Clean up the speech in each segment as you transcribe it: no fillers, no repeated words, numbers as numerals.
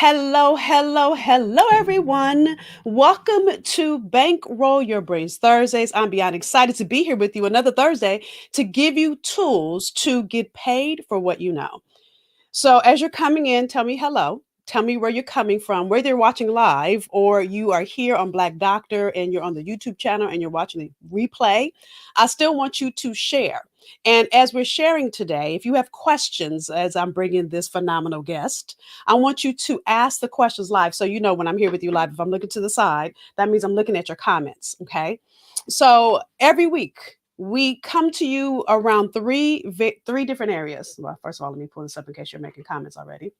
Hello, hello, hello, everyone. Welcome to Bankroll Your Brains Thursdays. I'm beyond excited to be here with you another Thursday to give you tools to get paid for what you know. So, as you're coming in, tell me hello. Tell me where you're coming from, whether you're watching live or you are here on Black Doctor and you're on the YouTube channel and you're watching the replay. I still want you to share. And as we're sharing today, if you have questions as I'm bringing this phenomenal guest, I want you to ask the questions live. So, you know, when I'm here with you live, if I'm looking to the side, that means I'm looking at your comments. Okay. So, every week, we come to you around three different areas. Well, first of all, let me pull this up in case you're making comments already.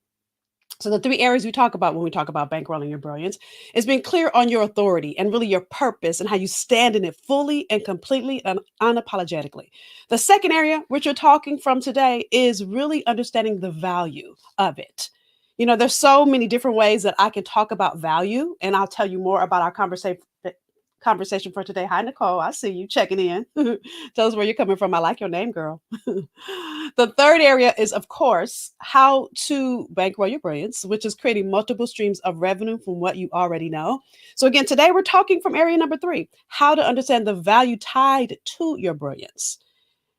So the three areas we talk about when we talk about bankrolling your brilliance is being clear on your authority and really your purpose and how you stand in it fully and completely and unapologetically. The second area, which you're talking from today, is really understanding the value of it. You know, there's so many different ways that I can talk about value, and I'll tell you more about our conversation for today. Hi, Nicole. I see you checking in. Tell us where you're coming from. I like your name, girl. The third area is, of course, how to bankroll your brilliance, which is creating multiple streams of revenue from what you already know. So, again, today we're talking from area number three, how to understand the value tied to your brilliance.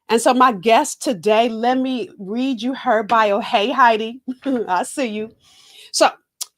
And so, my guest today, let me read you her bio. Hey, Heidi. I see you. So,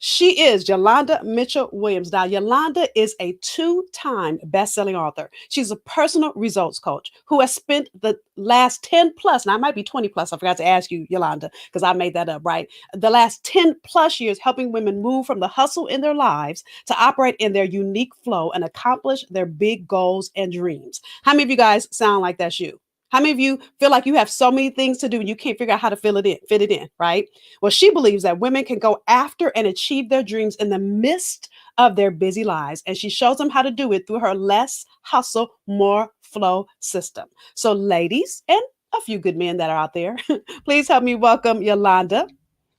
she is Yolanda Mitchell Williams. Now, Yolanda is a two-time best-selling author. She's a personal results coach who has spent the last 10 plus, now it might be 20 plus, I forgot to ask you, Yolanda, because I made that up, right? The last 10 plus years helping women move from the hustle in their lives to operate in their unique flow and accomplish their big goals and dreams. How many of you guys sound like that's you? How many of you feel like you have so many things to do and you can't figure out how to fit it in, right? Well, she believes that women can go after and achieve their dreams in the midst of their busy lives. And she shows them how to do it through her less hustle, more flow system. So, ladies, and a few good men that are out there, please help me welcome Yolanda.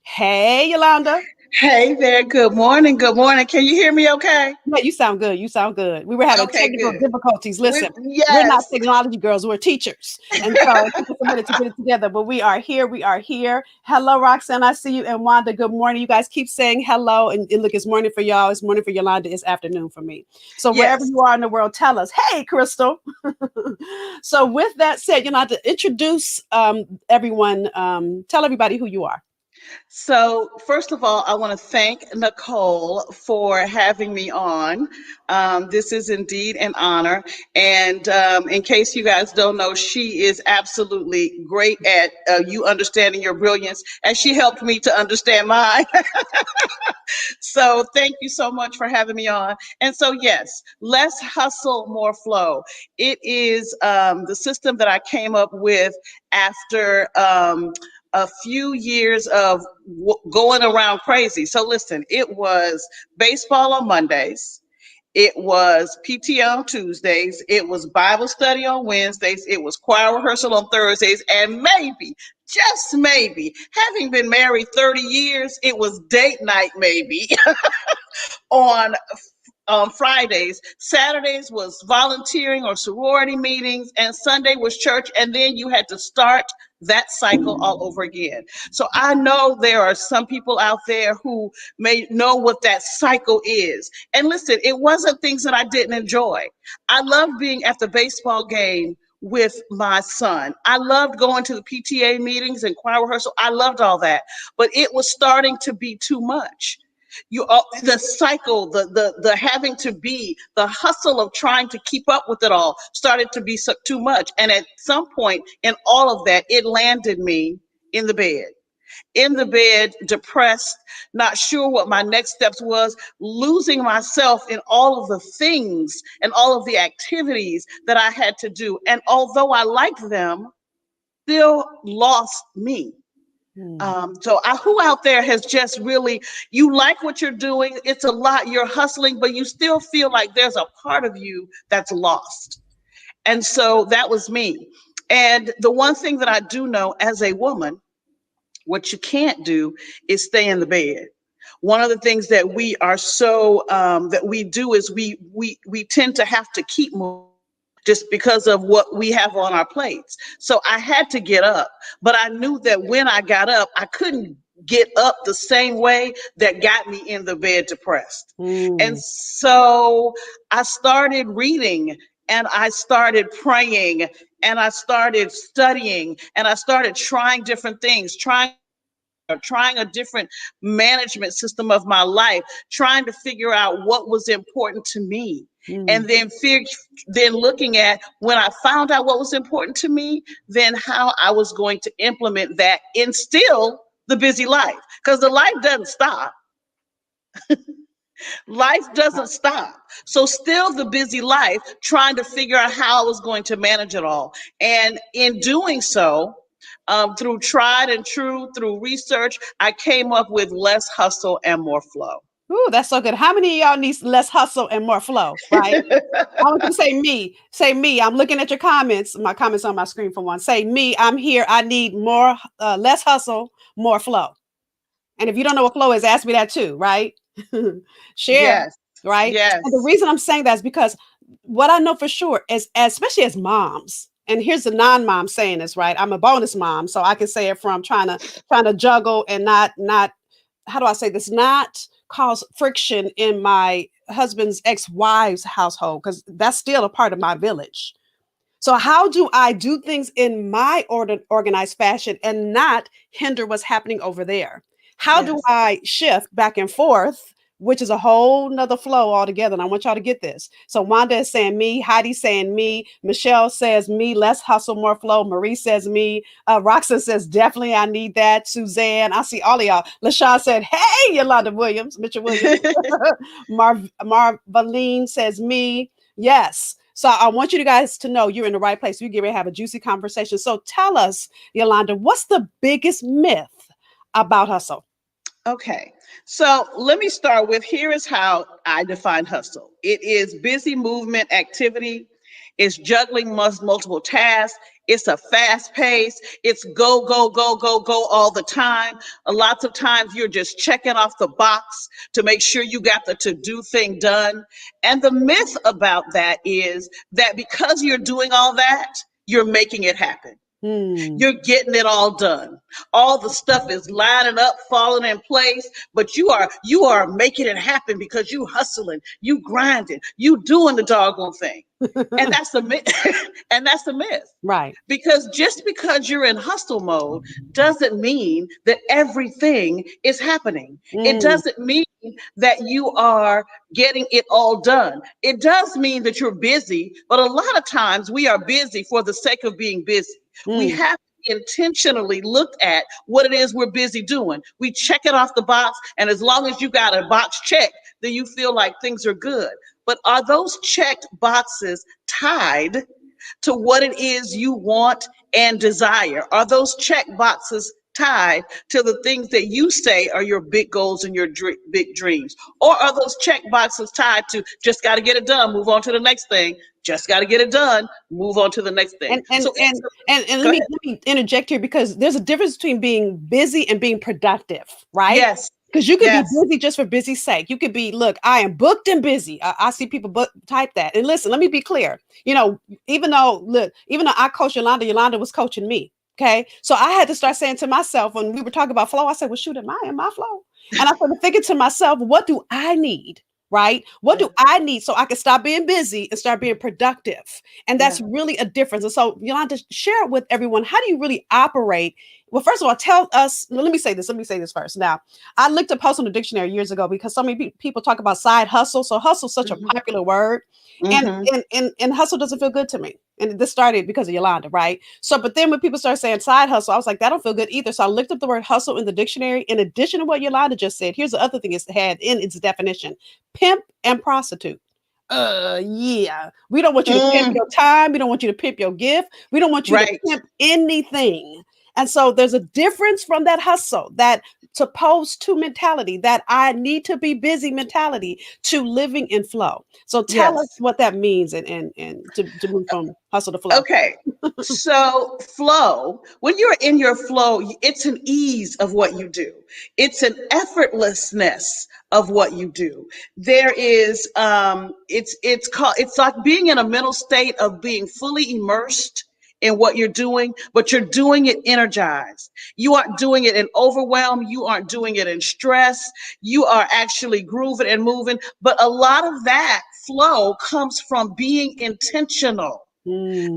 Hey, Yolanda. Hey there, good morning. Good morning. Can you hear me okay? Yeah, you sound good. You sound good. We were having Okay, technical good. difficulties. Listen, we're not Yes. technology girls, we're teachers. And so it took us a minute to get it together, but we are here. We are here. Hello, Roxanne. I see you. And Wanda, good morning. You guys keep saying hello. And look, it's morning for y'all. It's morning for Yolanda. It's afternoon for me. So wherever Yes. you are in the world, tell us, hey, Crystal. So with that said, Yolanda, introduce everyone. Tell everybody who you are. So, first of all, I want to thank Nicole for having me on. This is indeed an honor. And in case you guys don't know, she is absolutely great at you understanding your brilliance, and she helped me to understand mine. So, thank you so much for having me on. And so, yes, less hustle, more flow. It is the system that I came up with after. A few years of going around crazy. So listen, it was baseball on Mondays. It was PTO on Tuesdays. It was Bible study on Wednesdays. It was choir rehearsal on Thursdays. And maybe, just maybe, having been married 30 years, it was date night maybe on Fridays. Saturdays was volunteering or sorority meetings, and Sunday was church. And then you had to start that cycle all over again. So I know there are some people out there who may know what that cycle is. And listen, it wasn't things that I didn't enjoy. I loved being at the baseball game with my son. I loved going to the PTA meetings and choir rehearsal. I loved all that, but it was starting to be too much. The cycle, the having to be, the hustle of trying to keep up with it all started to be too much. And at some point in all of that, it landed me in the bed. In the bed, depressed, not sure what my next steps was, losing myself in all of the things and all of the activities that I had to do. And although I liked them, still lost me. Hmm. Who out there has just really, you like what you're doing, it's a lot, you're hustling, but you still feel like there's a part of you that's lost. And so that was me. And the one thing that I do know as a woman, what you can't do is stay in the bed. One of the things that we are that we do is we tend to have to keep moving just because of what we have on our plates. So I had to get up, but I knew that when I got up, I couldn't get up the same way that got me in the bed depressed. And Mm, so I started reading and I started praying and I started studying and I started trying different things, trying a different management system of my life, trying to figure out what was important to me. mm, And then looking at when I found out what was important to me, then how I was going to implement that in still the busy life. Because the life doesn't stop. Life doesn't stop. So still the busy life, trying to figure out how I was going to manage it all. And in doing so, through tried and true, through research, I came up with less hustle and more flow. ooh, that's so good. How many of y'all need less hustle and more flow, right? I want you to say me. Say me. I'm looking at your comments. My comments on my screen for one. Say me. I'm here. I need more, less hustle, more flow. And if you don't know what flow is, ask me that too, right? Share, Yes, right? And the yes, reason I'm saying that is because what I know for sure is, especially as moms, and here's the non-mom saying this, right? I'm a bonus mom, so I can say it from trying to juggle and not how do I say this? Not cause friction in my husband's ex-wife's household, because that's still a part of my village. So how do I do things in my organized fashion and not hinder what's happening over there? How do yes. I shift back and forth, which is a whole nother flow altogether? And I want y'all to get this. So Wanda is saying me, Heidi saying me, Michelle says me, less hustle, more flow. Marie says me, Roxanne says definitely I need that. Suzanne, I see all of y'all. LaShawn said, hey, Yolanda Williams, Mitchell Williams. Marvaline says me. Yes. So I want you guys to know you're in the right place. We get ready to have a juicy conversation. So tell us, Yolanda, what's the biggest myth about hustle? Okay, so let me start with here is how I define hustle. It is busy movement activity. It's juggling multiple tasks. It's a fast pace. It's go, go, go, go, go all the time. Lots of times you're just checking off the box to make sure you got the to do thing done. And the myth about that is that because you're doing all that, you're making it happen. Hmm. You're getting it all done. All the stuff is lining up, falling in place, but you are making it happen because you hustling, you grinding, you doing the doggone thing. And that's the myth. And that's the myth. Right. Because just because you're in hustle mode doesn't mean that everything is happening. It Mm, doesn't mean that you are getting it all done. It does mean that you're busy, but a lot of times we are busy for the sake of being busy. We mm, have to intentionally look at what it is we're busy doing. We check it off the box, and as long as you got a box checked, then you feel like things are good. But are those checked boxes tied to what it is you want and desire? Are those check boxes tied to the things that you say are your big goals and your big dreams? Or are those check boxes tied to just got to get it done, move on to the next thing, just got to get it done, move on to the next thing? and and So and and go ahead. let me interject here, because there's a difference between being busy and being productive, right? Yes, Because you could be yes. busy just for busy's sake. You could be, look, I am booked and busy. I see people type that. And listen, let me be clear. Even though I coach Yolanda, Yolanda was coaching me. Okay. So I had to start saying to myself, when we were talking about flow, I said, well, shoot, am I in my flow? And I started thinking to myself, what do I need? Right? What Yeah, do I need so I can stop being busy and start being productive? And yeah. that's really a difference. And so, Yolanda, share it with everyone. How do you really operate? Well, first of all, tell us. Let me say this. Let me say this first. Now, I looked up hustle in the dictionary years ago because so many people talk about side hustle. So hustle is such a Hmm. popular word, and Hmm. and hustle doesn't feel good to me. And this started because of Yolanda, right? So, but then when people start saying side hustle, I was like, that don't feel good either. So I looked up the word hustle in the dictionary. In addition to what Yolanda just said, here's the other thing it's had in its definition: pimp and prostitute. Yeah. We don't want you to pimp Mm, your time. We don't want you to pimp your gift. We don't want you to right. pimp anything. And so there's a difference from that hustle, that supposed to mentality, that I need to be busy mentality, to living in flow. So tell us Yes. what that means, and to move from hustle to flow. Okay. So, flow, when you're in your flow, it's an ease of what you do. It's an effortlessness of what you do. There is it's like being in a mental state of being fully immersed in what you're doing, but you're doing it energized. You aren't doing it in overwhelm. You aren't doing it in stress. You are actually grooving and moving. But a lot of that flow comes from being intentional.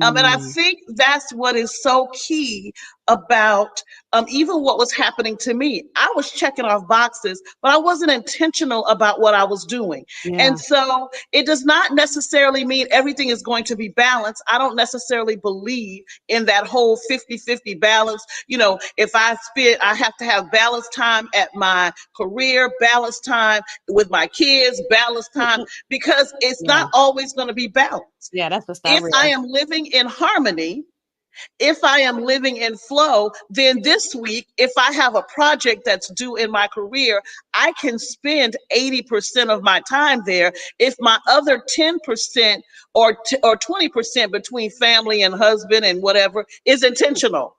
And I Mm. think that's what is so key about even what was happening to me. I was checking off boxes, but I wasn't intentional about what I was doing. Yeah. And so it does not necessarily mean everything is going to be balanced. I don't necessarily believe in that whole 50-50 balance. You know, if I have to have balance time at my career, balance time with my kids, balance time, because it's not Yeah. always going to be balanced. Yeah, that's just not If I real. am living in harmony, if I am living in flow, then this week, if I have a project that's due in my career, I can spend 80% of my time there. If my other 10% or 20% between family and husband and whatever is intentional.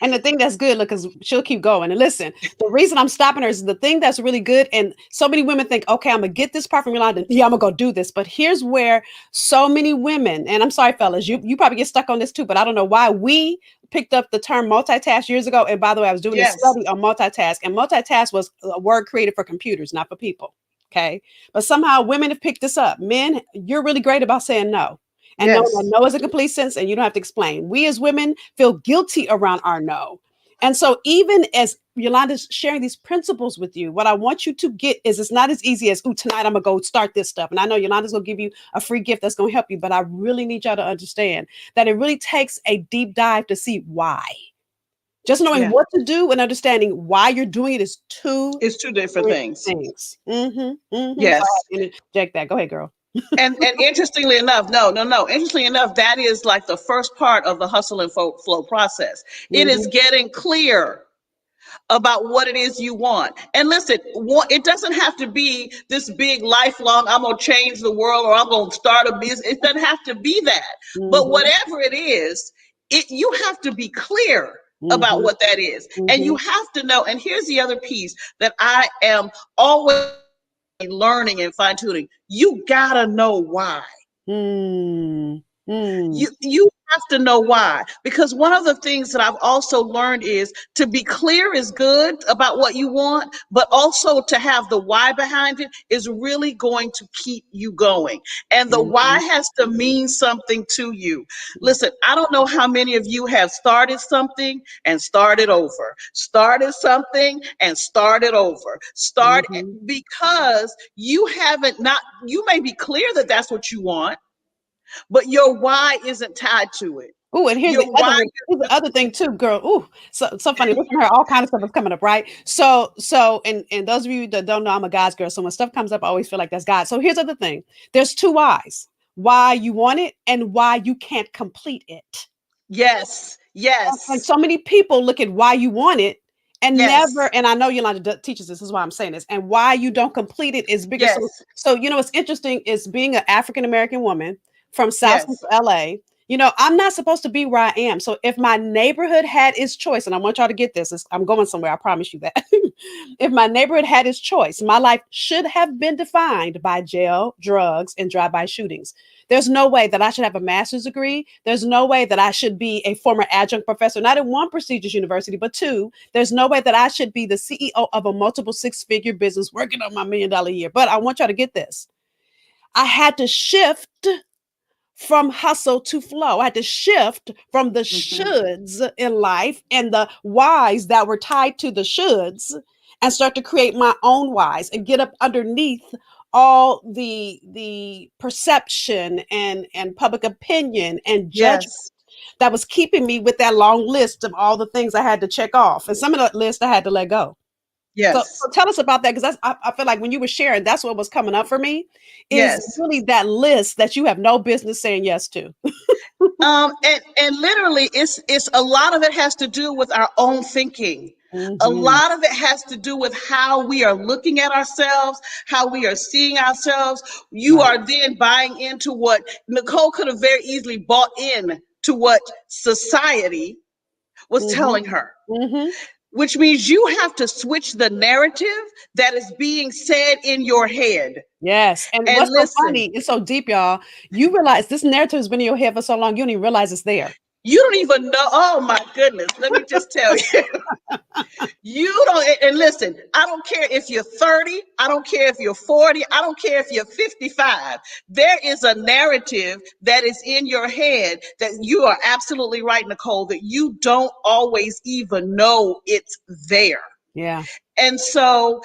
And the thing that's good, look, because she'll keep going. And listen, the reason I'm stopping her is the thing that's really good. And so many women think, okay, I'm gonna get this part from Yolanda. Yeah, I'm gonna go do this. But here's where so many women, and I'm sorry, fellas, you probably get stuck on this too, but I don't know why we picked up the term multitask years ago. And by the way, I was doing this Yes, study on multitask, and multitask was a word created for computers, not for people. Okay. But somehow women have picked this up. Men, you're really great about saying no. And knowing that yes, no is a complete sentence and you don't have to explain. We as women feel guilty around our no. And so, even as Yolanda's sharing these principles with you, what I want you to get is it's not as easy as, ooh, tonight I'm going to go start this stuff. And I know Yolanda's going to give you a free gift that's going to help you, but I really need y'all to understand that it really takes a deep dive to see why. Just knowing yeah. what to do and understanding why you're doing it is two It's two different different things. things. So I Yes. have to interject that. Go ahead, girl. And interestingly enough, no. Interestingly enough, that is like the first part of the hustle and flow process. It is Mhm, getting clear about what it is you want. And listen, it doesn't have to be this big lifelong, I'm going to change the world or I'm going to start a business. It doesn't have to be that. But mhm, whatever it is, you have to be clear about mhm, what that is. And you mhm. have to know. And here's the other piece that I am always learning and fine tuning. You got to know why. Mm, mm, You have to know why, because one of the things that I've also learned is to be clear is good about what you want, but also to have the why behind it is really going to keep you going. And the why mhm, has to mean something to you. Listen, I don't know how many of you have started something and started over, started something and started over, start mhm. because you haven't not you may be clear that that's what you want, but your why isn't tied to it. Ooh, and Your why, here's the other thing too, girl. Ooh, so funny. Listen to her, all kind of stuff is coming up, right? And those of you that don't know, I'm a God's girl. So when stuff comes up, I always feel like that's God. So here's the other thing. There's two whys: why you want it and why you can't complete it. yes, And yes, so many people look at why you want it and yes, never, and I know Yolanda teaches this is why I'm saying this, and why you don't complete it is bigger. So, yes, so what's interesting is being an African American woman from South yes, Central LA. I'm not supposed to be where I am. So if my neighborhood had its choice, and I want y'all to get this, I'm going somewhere, I promise you that. If my neighborhood had its choice, my life should have been defined by jail, drugs, and drive-by shootings. There's no way that I should have a master's degree. There's no way that I should be a former adjunct professor, not at one prestigious university, but two. There's no way that I should be the CEO of a multiple six-figure business working on my $1 million a year. But I want y'all to get this. I had to shift from hustle to flow. I had to shift from the hmm, shoulds in life and the whys that were tied to the shoulds and start to create my own whys and get up underneath all the perception and public opinion and judgment yes, that was keeping me with that long list of all the things I had to check off. And some of that list I had to let go. So yes, tell us about that, because I feel like when you were sharing, that's what was coming up for me, is yes. really that list that you have no business saying yes to. And literally, it's a lot of it has to do with our own thinking. A Mhm, lot of it has to do with how we are looking at ourselves, how we are seeing ourselves. You right. are then buying into what Nicole could have very easily bought in to what society was Mhm, telling her. mhm, which means you have to switch the narrative that is being said in your head. Yes. And And what's so listen, funny, it's so deep, y'all. You realize this narrative has been in your head for so long, you don't even realize it's there. you don't even know. Oh my goodness. Let me just tell you. You don't, and listen, I don't care if you're 30, I don't care if you're 40, I don't care if you're 55. There is a narrative that is in your head that you are absolutely right, Nicole, that you don't always even know it's there. Yeah. And so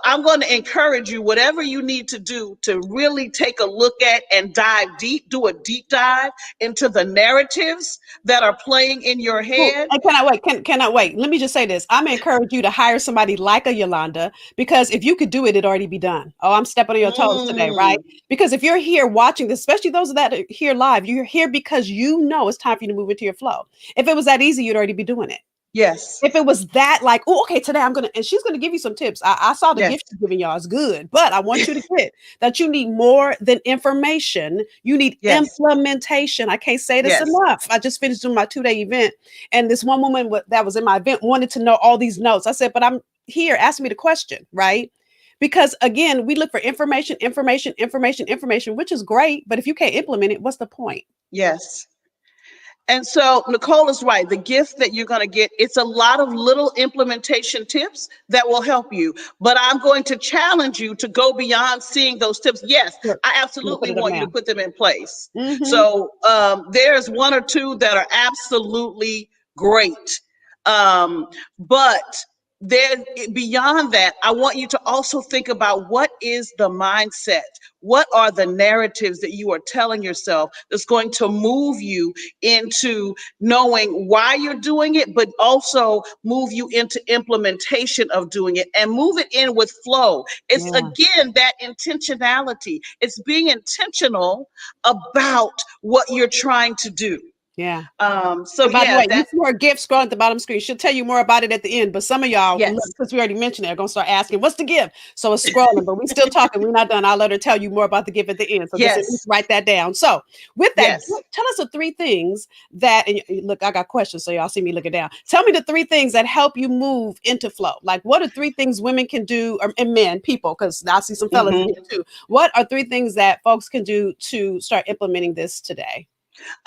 I'm going to encourage you, whatever you need to do to really take a look at and dive deep, do a deep dive into the narratives that are playing in your Well, head. I cannot wait. Cannot wait. Let me just say this. I'm encourage you to hire somebody like a Yolanda because if you could do it, it'd already be done. Oh, I'm stepping on your toes today, right? Mm, Because if you're here watching this, especially those that are here live, you're here because you know it's time for you to move into your flow. If it was that easy, you'd already be doing it. yes, If it was that like, oh, okay, today I'm gonna, and she's gonna give you some tips. I saw the yes, gift she's giving y'all is good, but I want you to get that you need more than information. You need yes, implementation. I can't say this yes, enough. I just finished doing my 2-day event, and this one woman that was in my event wanted to know all these notes. I said, but I'm here. Ask me the question, right? Because again, we look for information, information, information, information, which is great. But if you can't implement it, what's the point? yes. And so Nicole is right. The gift that you're going to get, it's a lot of little implementation tips that will help you. But I'm going to challenge you to go beyond seeing those tips. Yes, Sure. I I'm gonna put absolutely it up want you to now. put them in place. Mm-hmm. So there's one or two that are absolutely great. But there, beyond that, I want you to also think about what is the mindset? What are the narratives that you are telling yourself that's going to move you into knowing why you're doing it, but also move you into implementation of doing it and move it in with flow. It's Yeah. again that intentionality. It's being intentional about what you're trying to do. Yeah. So And by the yeah, way, you that see her gift scroll at the bottom screen. She'll tell you more about it at the end. But some of y'all, look, yes, since we already mentioned it, are gonna start asking, "What's the gift?" So it's scrolling, but we still talking. We're not done. I'll let her tell you more about the gift at the end. So just at least yes, write that down. So with that, yes. tell us the three things that. And look, I got questions, so y'all see me looking down. Tell me the three things that help you move into flow. Like, what are three things women can do, and men, people? Because I see some fellas in Mhm. here too. What are three things that folks can do to start implementing this today?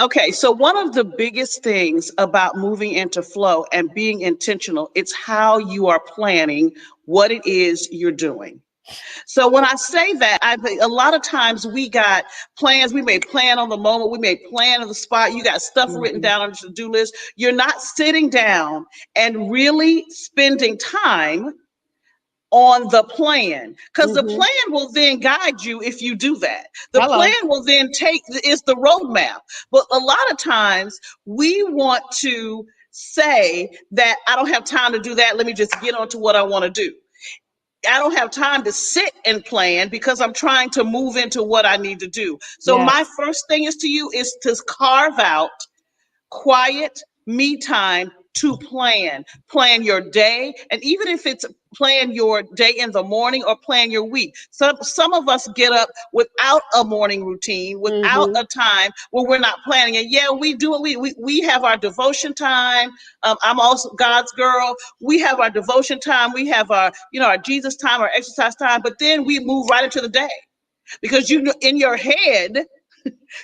Okay, so one of the biggest things about moving into flow and being intentional, it's how you are planning what it is you're doing. So when I say that, I think a lot of times we got plans. We may plan on the moment. We may plan on the spot. You got stuff written Mhm. down on your to-do list. You're not sitting down and really spending time on the plan, because the Mhm. plan will then guide you if you do that. The plan Hello. will then take is the roadmap. But a lot of times we want to say that I don't have time to do that. Let me just get on to what I want to do. I don't have time to sit and plan because I'm trying to move into what I need to do. So my Yes. first thing is to you is to carve out quiet me time to plan your day, and even if it's plan your day in the morning or plan your week. Some of us get up without a morning routine, without Mhm. a time where we're not planning. And yeah, we do it. We have our devotion time. I'm also God's girl. We have our devotion time. We have our our Jesus time, our exercise time, but then we move right into the day because in your head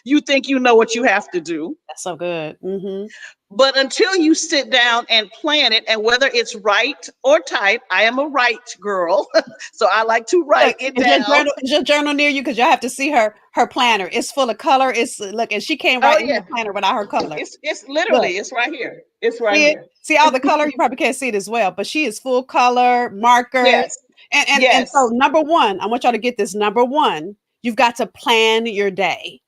you think you know what you have to do. That's so good. Mhm. But until you sit down and plan it, and whether it's write or type, I am a write girl, so I like to Look, write it down. is your journal near you? Because y'all have to see her planner. It's full of color. It's look, and she can't Oh write in yeah, her planner without her color. it's Look, literally it's right here. It's right see it? here. See all the color? You probably can't see it as well, but she is full color, markers. Yes, And so yes, number one, I want y'all to get this. Number one, you've got to plan your day.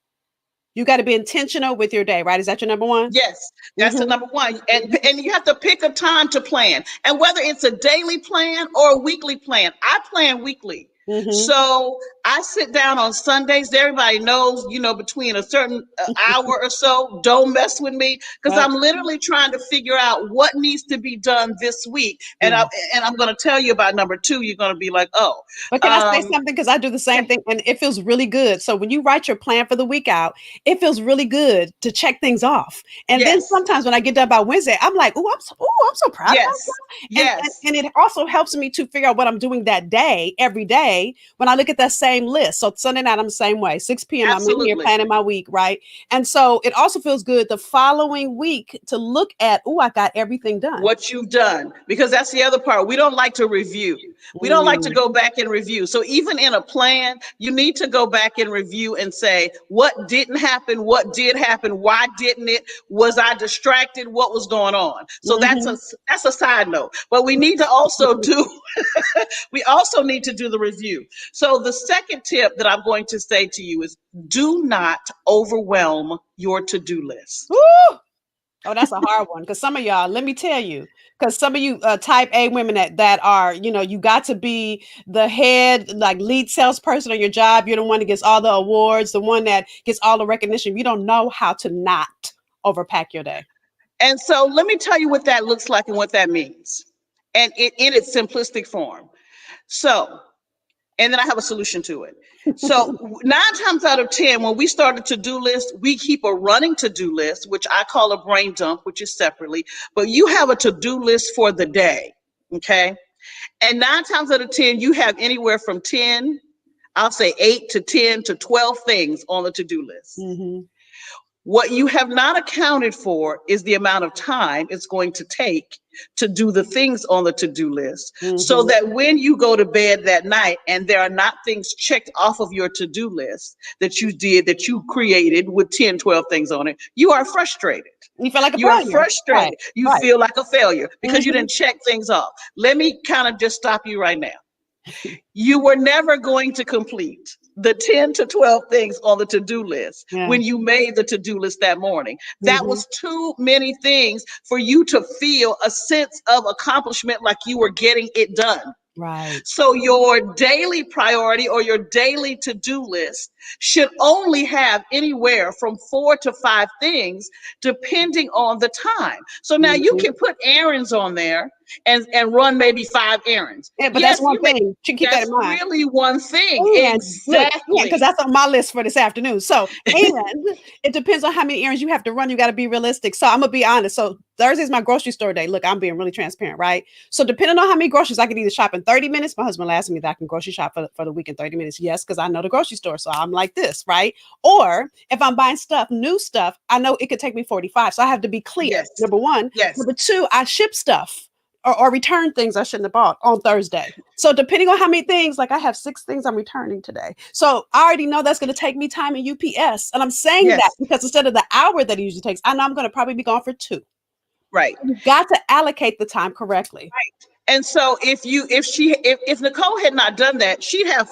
You got to be intentional with your day, right? Is that your number one? yes. That's the Mm-hmm. number one, and you have to pick a time to plan, and whether it's a daily plan or a weekly plan. I plan weekly. Mm-hmm. So I sit down on Sundays. Everybody knows, between a certain hour or so, don't mess with me because Right. I'm literally trying to figure out what needs to be done this week. And Yeah. I'm going to tell you about number two. You're going to be like, oh, But can I say something? Because I do the same thing and it feels really good. So when you write your plan for the week out, it feels really good to check things off. And then yes, sometimes when I get done by Wednesday, I'm like, I'm so proud of yes, myself. yes, And it also helps me to figure out what I'm doing that day, every day, when I look at that same list. So Sunday night, I'm the same way. 6 p.m. I'm in here absolutely. planning my week, right? And so it also feels good the following week to look at, I got everything done. What you've done, because that's the other part. We don't like to review. We don't like to Mm, go back and review. So even in a plan, you need to go back and review and say what didn't happen, what did happen, why didn't it, was I distracted, what was going on. So mhm. that's a side note. But we need to also do we also need to do the review. So the second tip that I'm going to say to you is do not overwhelm your to-do list. Woo! Oh, that's a hard one. Because some of y'all, let me tell you, because some of you type A women that are, you got to be the head, like lead salesperson on your job. You're the one that gets all the awards, the one that gets all the recognition. You don't know how to not overpack your day. And so let me tell you what that looks like and what that means. And in its simplistic form. So, and then I have a solution to it. So 9 times out of 10, when we start a to-do list, we keep a running to-do list, which I call a brain dump, which is separately, but you have a to-do list for the day. Okay. And 9 times out of 10, you have anywhere from 10, I'll say 8 to 10 to 12 things on the to-do list. Mm-hmm. What you have not accounted for is the amount of time it's going to take to do the things on the to-do list so Mm-hmm. that when you go to bed that night and there are not things checked off of your to-do list that you did, that you created with 10, 12 things on it, you are frustrated. You feel like a You are failure. Right. frustrated. You Right. feel like a failure because you Mm-hmm. didn't check things off. Let me kind of just stop you right now. You were never going to complete the 10 to 12 things on the to-do list Yeah. when you made the to-do list that morning. That Mm-hmm. was too many things for you to feel a sense of accomplishment like you were getting it done. Right. So your daily priority or your daily to-do list should only have anywhere from 4 to 5 things depending on the time. So now you Mm-hmm. can put errands on there and run maybe 5 errands. Yeah, but that's Yes, one you may, thing. You should keep that that's in mind. really one thing. And look, yeah, because Exactly. that's on my list for this afternoon. So, and it depends on how many errands you have to run. You got to be realistic. So, I'm gonna be honest. So, Thursday's my grocery store day. Look, I'm being really transparent, right? So, depending on how many groceries I can either shop in 30 minutes. My husband asked me that I can grocery shop for the week in 30 minutes. Yes, because I know the grocery store. So, I'm like this, right? Or if I'm buying stuff, new stuff, I know it could take me 45. So, I have to be clear. Yes. Number one. Yes. Number two, I ship stuff or return things I shouldn't have bought on Thursday. So depending on how many things, like I have 6 things I'm returning today. So I already know that's going to take me time in UPS. And I'm saying that Yes. because instead of the hour that it usually takes, I know I'm going to probably be gone for 2. Right. You've got to allocate the time correctly. And so if Nicole had not done that, she'd have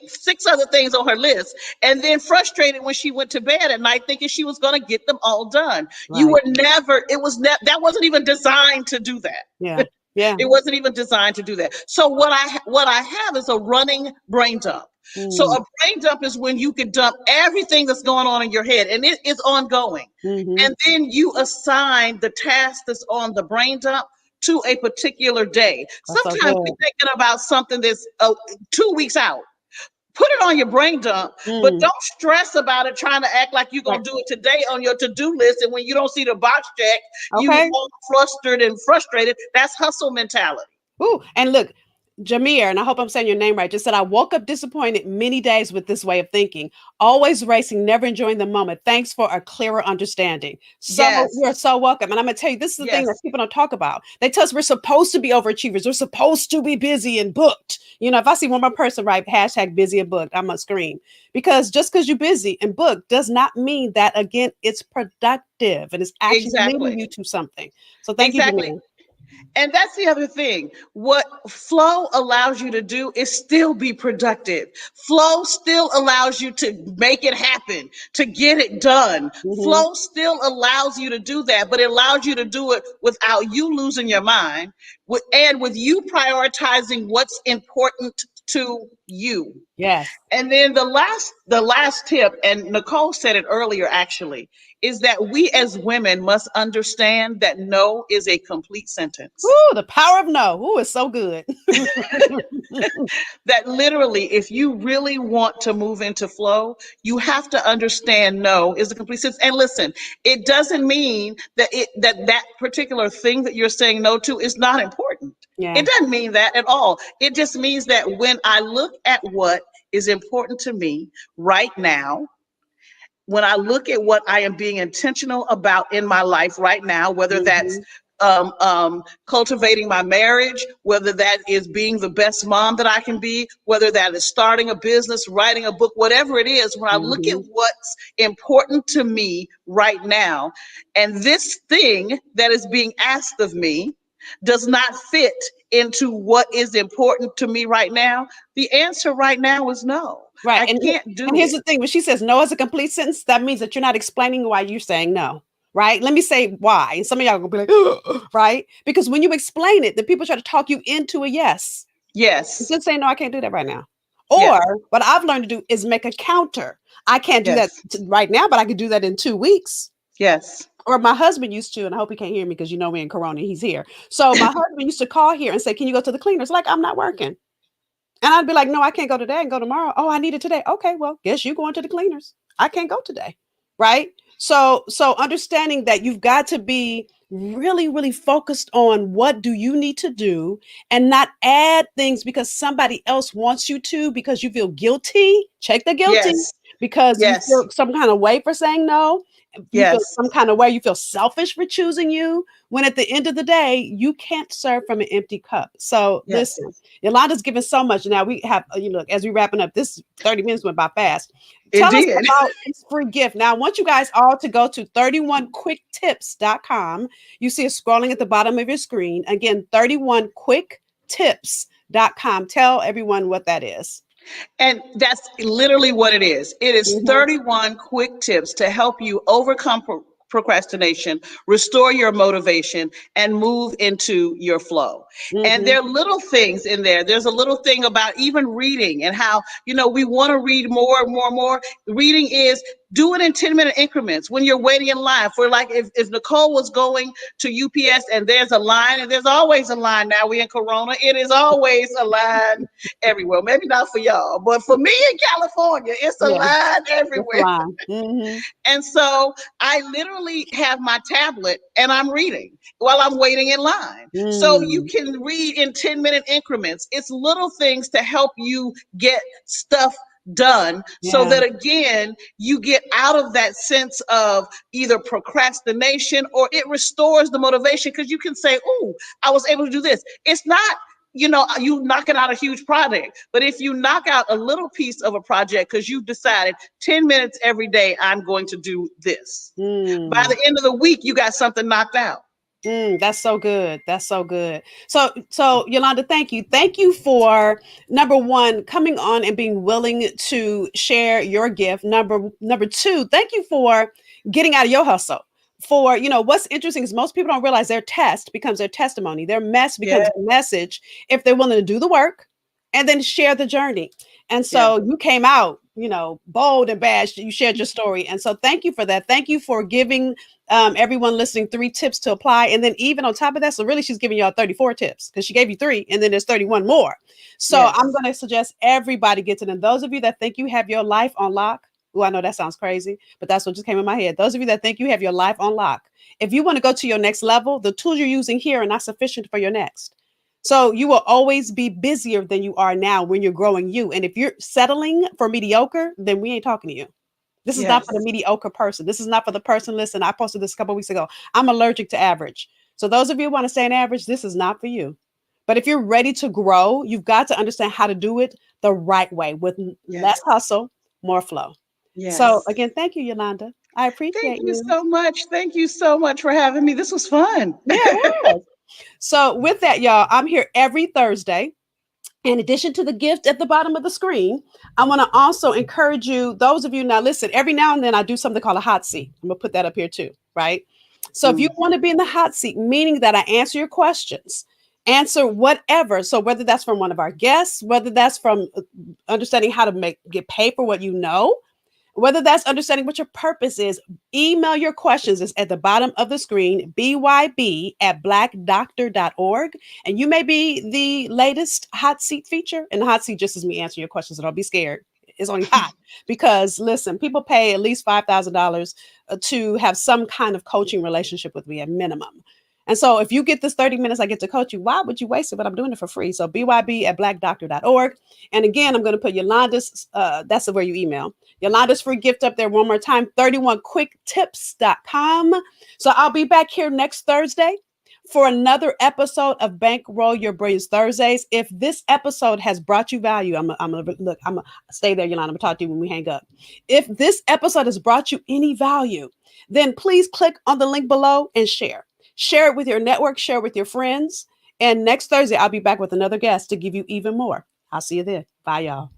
6 other things on her list, and then frustrated when she went to bed at night, thinking she was going to get them all done. You Right. were never. It was that wasn't even designed to do Yeah. that. Yeah. It wasn't even designed to do that. So what I have is a running brain dump. So Mm. a brain dump is when you can dump everything that's going on in your head, and it is ongoing. Mm-hmm. And then you assign the task that's on the brain dump to a particular day. That's so Sometimes we're good. thinking about something that's 2 weeks out. Put it on your brain dump, but Mm. don't stress about it trying to act like you're Right. going to do it today on your to-do list. And when you don't see the box check, you Okay. all flustered and frustrated. That's hustle mentality. Ooh, and look, Jameer, and I hope I'm saying your name right, just said, I woke up disappointed many days with this way of thinking, always racing, never enjoying the moment. Thanks for a clearer understanding. So Yes, you're so welcome. And I'm going to tell you, this is the thing that yes, people don't talk about. They tell us we're supposed to be overachievers. We're supposed to be busy and booked. If I see one more person write hashtag busy and booked, I'm going to scream. Because just because you're busy and booked does not mean that, again, it's productive and it's actually leading exactly, you to something. So thank you, exactly. Jameer. And that's the other thing. What flow allows you to do is still be productive. Flow still allows you to make it happen, to get it done. Mm-hmm. Flow still allows you to do that, but it allows you to do it without you losing your mind and with you prioritizing what's important to you. Yes. And then the last tip, and Nicole said it earlier actually, is that we as women must understand that no is a complete sentence. Ooh, the power of no. Ooh, it's so good. That literally, if you really want to move into flow, you have to understand no is a complete sentence. And listen, it doesn't mean that particular thing that you're saying no to is not important. Yeah. It doesn't mean that at all. It just means that when I look at what is important to me right now, when I look at what I am being intentional about in my life right now, whether that's Hmm. cultivating my marriage, whether that is being the best mom that I can be, whether that is starting a business, writing a book, whatever it is, when I look at Hmm. what's important to me right now, and this thing that is being asked of me does not fit into what is important to me right now, the answer right now is no. Right. I can't And do here's it. the thing: when she says no as a complete sentence, that means that you're not explaining why you're saying no. Right. Let me say why. And some of y'all gonna be like, right? Because when you explain it, the people try to talk you into a yes. Yes. Just say no, I can't do that right now. Yes. Or what I've learned to do is make a counter. I can't do that Yes. right now, but I can do that in 2 weeks. Yes. Or my husband used to, and I hope he can't hear me because you know me in Corona, he's here. So my husband used to call here and say, "Can you go to the cleaners?" Like, I'm not working. And I'd be like, "No, I can't go today and go tomorrow." "Oh, I need it today." "Okay, well, guess you going to the cleaners. I can't go today." Right? So understanding that you've got to be really, really focused on what do you need to do and not add things because somebody else wants you to because you feel guilty. Check the guilty Yes. because you Yes. feel some kind of way for saying no. You feel Yes. some kind of way. You feel selfish for choosing you when at the end of the day, you can't serve from an empty cup. So Yes. listen, Yolanda's given so much. Now we have, you look, as we wrapping up, this 30 minutes went by fast. It Tell us did. about this free gift. Now, I want you guys all to go to 31quicktips.com. You see it scrolling at the bottom of your screen. Again, 31quicktips.com. Tell everyone what that is. And that's literally what it is. It is Mhm, 31 quick tips to help you overcome procrastination, restore your motivation, and move into your flow. And mhm. there are little things in there. There's a little thing about even reading and how, we want to read more and more and more. Reading is do it in 10-minute increments when you're waiting in line. For like if Nicole was going to UPS and there's a line, and there's always a line now, we in Corona, it is always a line everywhere. Maybe not for y'all, but for me in California, it's a Yeah, line that's the everywhere. line. Mhm, And so I literally have my tablet and I'm reading while I'm waiting in line. So you mm. can read in 10-minute increments. It's little things to help you get stuff done so Yeah. that again you get out of that sense of either procrastination, or it restores the motivation because you can say, "Oh, I was able to do this." It's not, you knocking out a huge project, but if you knock out a little piece of a project because you've decided 10 minutes every day I'm going to do this, by Mm. the end of the week you got something knocked out. That's so good. That's so good. So Yolanda, thank you. Thank you for number one, coming on and being willing to share your gift. Number two, thank you for getting out of your hustle. For what's interesting is most people don't realize their test becomes their testimony. Their mess Yeah. becomes a message if they're willing to do the work and then share the journey. And Yeah. so you came out, bold and bad. You shared your story. And so thank you for that. Thank you for giving everyone listening 3 tips to apply. And then even on top of that, so really she's giving y'all 34 tips because she gave you 3 and then there's 31 more. So I'm Yes. going to suggest everybody gets it. And those of you that think you have your life on lock, oh, I know that sounds crazy, but that's what just came in my head. Those of you that think you have your life on lock, if you want to go to your next level, the tools you're using here are not sufficient for your next. So you will always be busier than you are now when you're growing you. And if you're settling for mediocre, then we ain't talking to you. This is not for the Yes. mediocre person. This is not for the person. Listen, I posted this a couple weeks ago. I'm allergic to average. So those of you who want to stay in average, this is not for you. But if you're ready to grow, you've got to understand how to do it the right way with less Yes. hustle, more flow. So Yes. again, thank you, Yolanda. I Thank appreciate you you. so much. Thank you so much for having me. This was fun. Yeah, it was. So with that, y'all, I'm here every Thursday. In addition to the gift at the bottom of the screen, I want to also encourage you, those of you now, listen, every now and then I do something called a hot seat. I'm going to put that up here too, right? So if you Mm. want to be in the hot seat, meaning that I answer your questions, Answer whatever. So whether that's from one of our guests, whether that's from understanding how to get paid for what you know, whether that's understanding what your purpose is, email your questions. It's at the bottom of the screen, byb@blackdoctor.org. And you may be the latest hot seat feature. And the hot seat just is me answering your questions. So don't be scared. It's only hot because listen, people pay at least $5,000 to have some kind of coaching relationship with me at minimum. And so if you get this 30 minutes, I get to coach you. Why would you waste it? But I'm doing it for free. So byb@blackdoctor.org. And again, I'm going to put Yolanda's, that's where you email. Yolanda's free gift up there one more time, 31quicktips.com. So I'll be back here next Thursday for another episode of Bankroll Your Brilliance Thursdays. If this episode has brought you value, I'm gonna stay there, Yolanda. I'm gonna talk to you when we hang up. If this episode has brought you any value, then please click on the link below and share. Share it with your network, share it with your friends. And next Thursday, I'll be back with another guest to give you even more. I'll see you then. Bye, y'all.